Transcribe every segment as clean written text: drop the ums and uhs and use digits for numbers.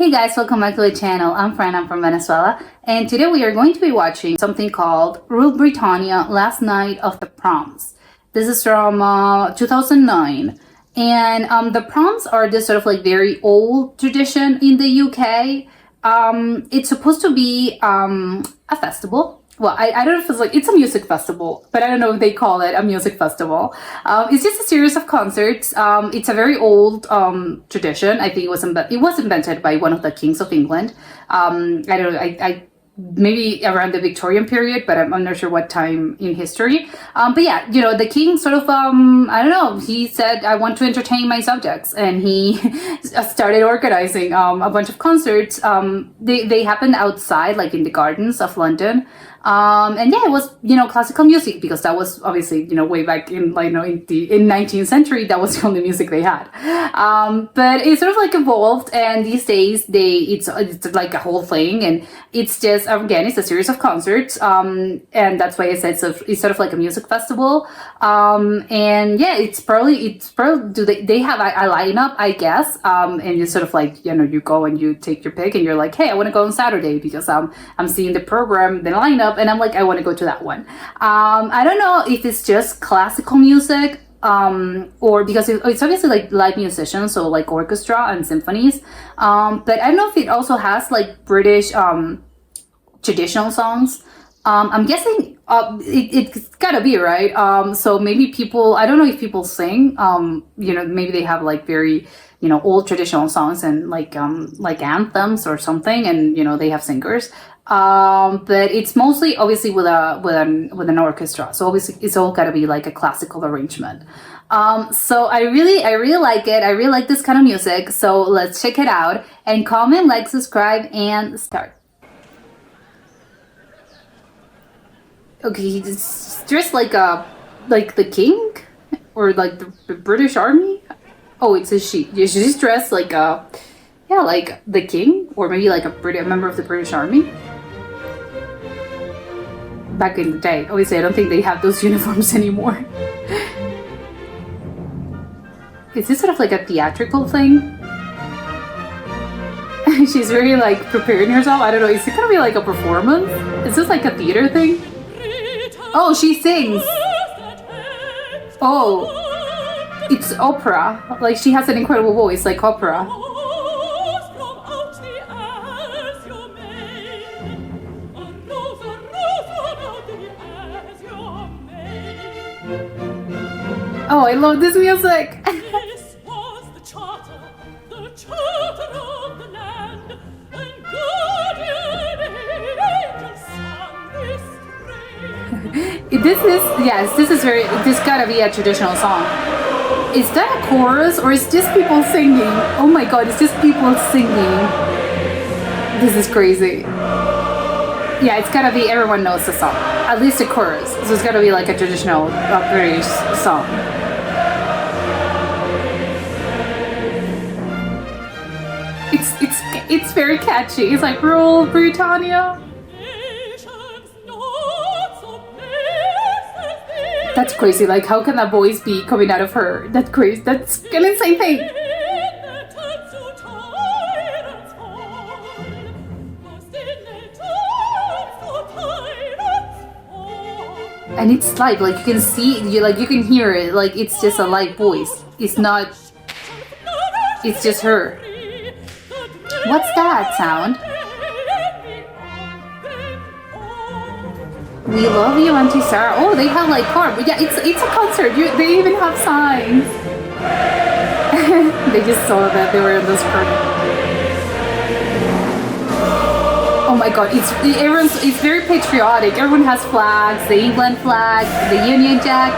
Hey guys, welcome back to the channel. I'm Fran, I'm from Venezuela, and today we are going to be watching something called Rule Britannia Last Night of the Proms. This is from 2009, and the Proms are this sort of like very old tradition in the UK. It's supposed to be a festival. Well, I don't know if it's a music festival, but I don't know if they call it a music festival. It's just a series of concerts. It's a very old tradition. I think it was invented by one of the kings of England. I don't know. I maybe around the Victorian period, but I'm not sure what time in history. But yeah, you know, the king sort of, I don't know, he said, I want to entertain my subjects. And he started organizing a bunch of concerts. They happened outside, like in the gardens of London. And yeah, it was, you know, classical music, because that was obviously, you know, way back in, like, you know, in 19th century, that was the only music they had. But it sort of like evolved, and these days it's like a whole thing, and it's just, again, it's a series of concerts. And that's why I said it's sort of like a music festival. And yeah, it's probably they have a lineup, I guess. And it's sort of like, you know, you go and you take your pick and you're like, hey, I want to go on Saturday because I'm seeing the program, the lineup, and I'm like, I want to go to that one. I don't know if it's just classical music, or because it's obviously like live musicians, so like orchestra and symphonies. But I don't know if it also has like British traditional songs. I'm guessing it's gotta be, right? So maybe I don't know if people sing, you know, maybe they have like very, you know, old traditional songs and like anthems or something, and, you know, they have singers. But it's mostly obviously with an orchestra. So obviously it's all gotta be like a classical arrangement. So I really like it. I really like this kind of music. So let's check it out, and comment, like, subscribe, and start. Okay, he's dressed like the king, or like the British Army. Oh, it's a she. Yeah, she's dressed like like the king, or maybe like a member of the British Army. Back in the day, obviously, I don't think they have those uniforms anymore. Is this sort of like a theatrical thing? She's very like preparing herself. I don't know. Is it gonna be like a performance? Is this like a theater thing? Oh, she sings. Oh, it's opera. Like, she has an incredible voice, like opera. Oh, I love this music. This was the charter of the land, and guardian angels sang this praise. This gotta be a traditional song. Is that a chorus, or is just people singing? Oh my god, it's just people singing. This is crazy. Yeah, it's gotta be, everyone knows the song. At least a chorus. So it's gotta be like a traditional British song. It's very catchy. It's like Rule Britannia. That's crazy. Like, how can that voice be coming out of her? That's crazy. That's an insane thing. And it's live. Like, you can see, you can hear it. Like, it's just a live voice. It's not. It's just her. What's that sound? We love you, Auntie Sarah. Oh, they have like cards. Yeah, it's a concert. They even have signs. They just saw that they were in this curtain. Oh my god, it's very patriotic. Everyone has flags. The England flag, the Union Jack.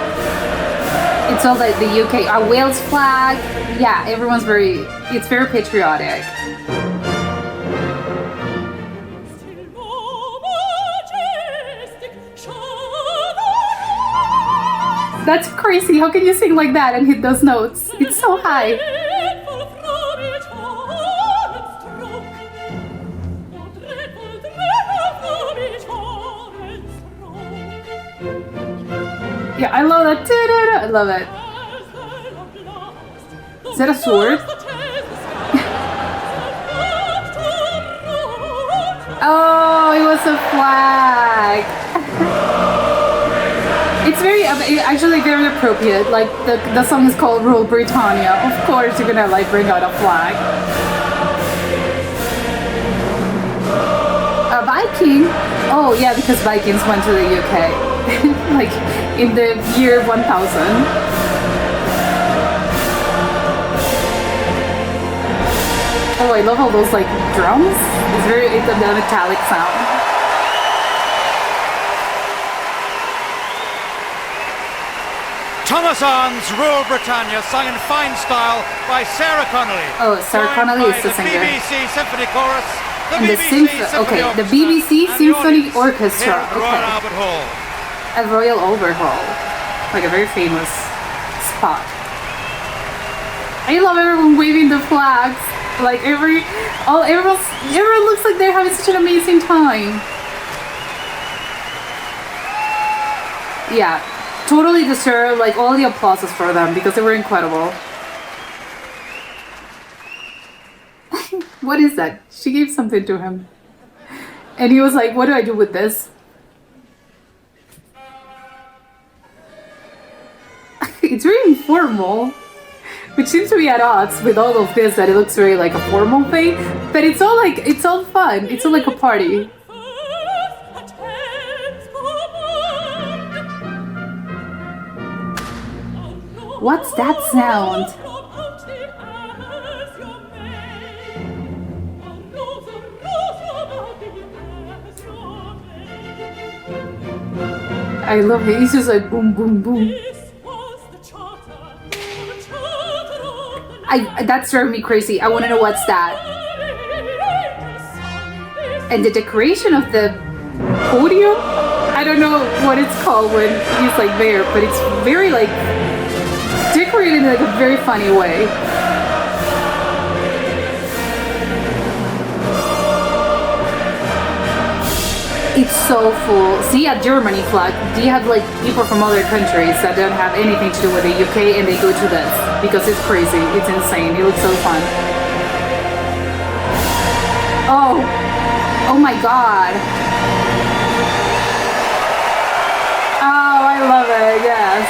It's all like the UK, Wales flag. Yeah, it's very patriotic. That's crazy. How can you sing like that and hit those notes? It's so high. Yeah, I love that. I love it. Is that a sword? Oh, it was a flag. It's very, actually very appropriate. Like the song is called Rule Britannia. Of course you're gonna like bring out a flag. A Viking? Oh yeah, because Vikings went to the UK. Like in the year 1000. Oh, I love all those like drums. It's a metallic sound. Thomas Arndt's Rule Britannia, sung in fine style by Sarah Connolly. Oh, Sarah Connolly is the singer. The BBC Symphony Chorus, And the BBC Symphony Orchestra. Here at Royal Albert Hall. At Royal Albert Hall. Like a very famous spot. I love everyone waving the flags. Like everyone looks like they're having such an amazing time. Yeah, totally deserve like all the applauses for them because they were incredible. What is that? She gave something to him. And he was like, what do I do with this? It's very informal. Which seems to be at odds with all of this, that it looks very like a formal thing. But it's all fun. It's all like a party. What's that sound? I love it. He's just like boom, boom, boom. That's driving me crazy. I want to know what's that. And the decoration of the podium, I don't know what it's called when he's like there, but it's very like decorated in like a very funny way. It's so full. See, at Germany flag, do you have like people from other countries that don't have anything to do with the UK and they go to this because it's crazy, it's insane, it looks so fun. Oh my god. Oh, I love it, yes.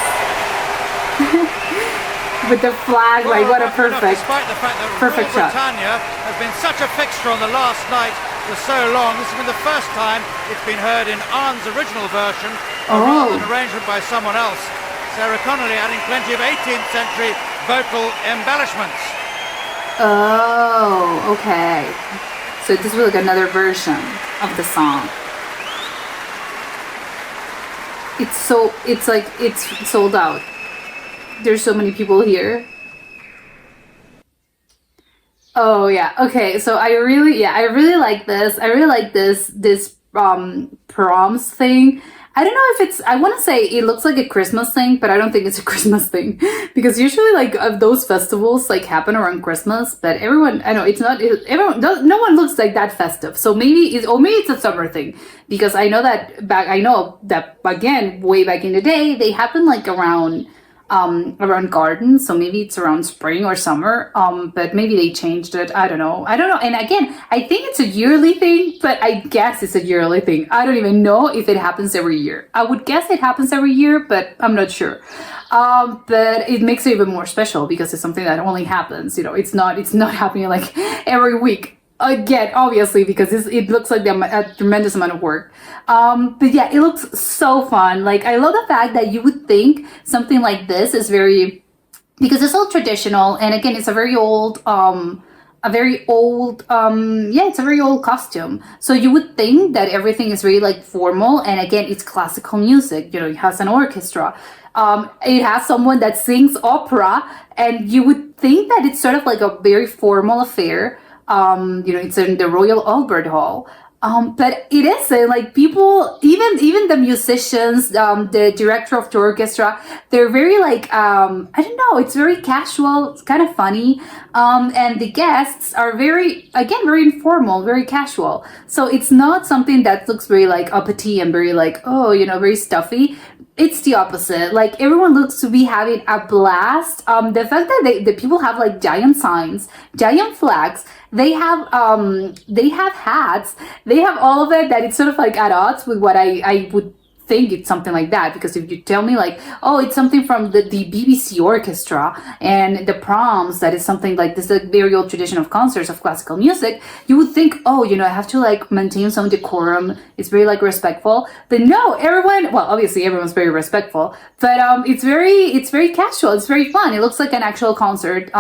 With the flag, like what a perfect, despite the fact that perfect shot. Britannia has been such a fixture on the last night for so long, this has been the first time it's been heard in Arndt's original version, rather than arrangement by someone else. Sarah Connolly adding plenty of 18th century vocal embellishments. Oh, okay. So this was like another version of the song. It's sold out. There's so many people here. Oh yeah, okay. So I really like this. I really like this proms thing. I don't know if it's, I want to say it looks like a Christmas thing, but I don't think it's a Christmas thing because usually like those festivals like happen around Christmas, but everyone, I know it's not, no one looks like that festive. So maybe it's a summer thing because I know that again, way back in the day, they happen like around gardens, so maybe it's around spring or summer, but maybe they changed it. I don't know. And again, I think it's a yearly thing, but I guess it's a yearly thing. I don't even know if it happens every year. I would guess it happens every year, but I'm not sure. But it makes it even more special because it's something that only happens, it's not happening like every week. Again, obviously, because it looks like a tremendous amount of work. But yeah, it looks so fun. Like, I love the fact that you would think something like this is because it's all traditional. And again, it's a very old it's a very old costume. So you would think that everything is very like formal. And again, it's classical music, it has an orchestra. It has someone that sings opera. And you would think that it's sort of like a very formal affair. It's in the Royal Albert Hall. But it isn't. Like people, even the musicians, the director of the orchestra, they're very like, I don't know, it's very casual, it's kind of funny. And the guests are very informal, very casual. So it's not something that looks very like uppity and very like, very stuffy. It's the opposite. Like everyone looks to be having a blast. The fact that the people have like giant signs, giant flags. They have hats. They have all of it that it's sort of like at odds with what I would think it's something like that, because if you tell me like, oh, it's something from the BBC orchestra and the Proms, that is something like this, a very old tradition of concerts of classical music, you would think, oh, I have to like maintain some decorum, it's very like respectful. But no, everyone, well, obviously everyone's very respectful, but it's very casual, it's very fun, it looks like an actual concert,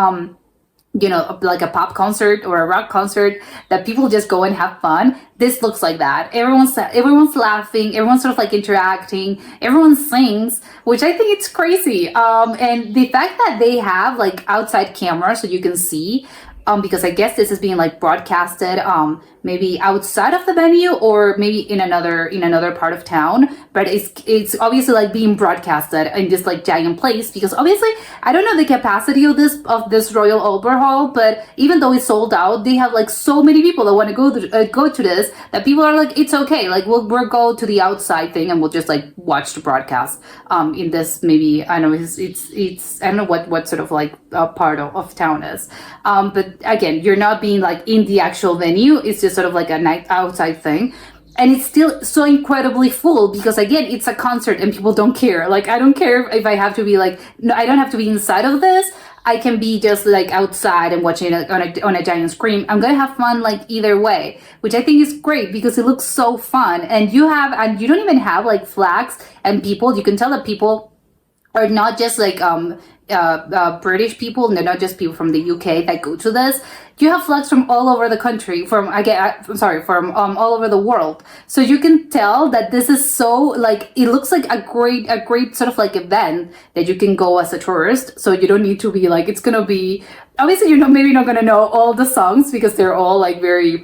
like a pop concert or a rock concert that people just go and have fun. This looks like that. Everyone's laughing, everyone's sort of like interacting, everyone sings, which I think it's crazy. And the fact that they have like outside cameras so you can see, because I guess this is being like broadcasted maybe outside of the venue or maybe in another part of town, but it's obviously like being broadcasted in this like giant place, because obviously I don't know the capacity of this Royal Albert Hall, but even though it's sold out, they have like so many people that want to go to this, that people are like, it's okay, like we'll go to the outside thing and we'll just like watch the broadcast in this, maybe I don't know, it's I don't know what sort of like part of town is, but again, you're not being like in the actual venue, it's just sort of like a night outside thing, and it's still so incredibly full, because again, it's a concert and people don't care. Like I don't care if I have to be like, no, I don't have to be inside of this, I can be just like outside and watching it on a giant screen. I'm gonna have fun like either way, which I think is great because it looks so fun. And you don't even have like flags and people, you can tell that people are not just like British people, and they're not just people from the UK that go to this. You have flags from all over the country, from all over the world. So you can tell that this is so like, it looks like a great sort of like event that you can go as a tourist. So you don't need to be like, it's gonna be, obviously you're maybe not gonna know all the songs because they're all like very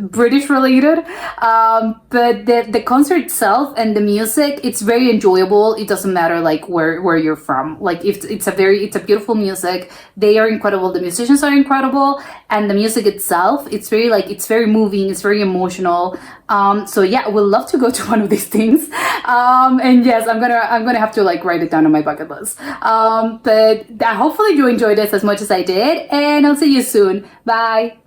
British related. But the concert itself and the music, it's very enjoyable. It doesn't matter like where you're from. Like it's a beautiful music. They are incredible. The musicians are incredible. And the music itself, it's very moving, it's very emotional. So yeah, I would love to go to one of these things. And yes, I'm gonna have to like write it down on my bucket list. But hopefully you enjoyed this as much as I did, and I'll see you soon. Bye.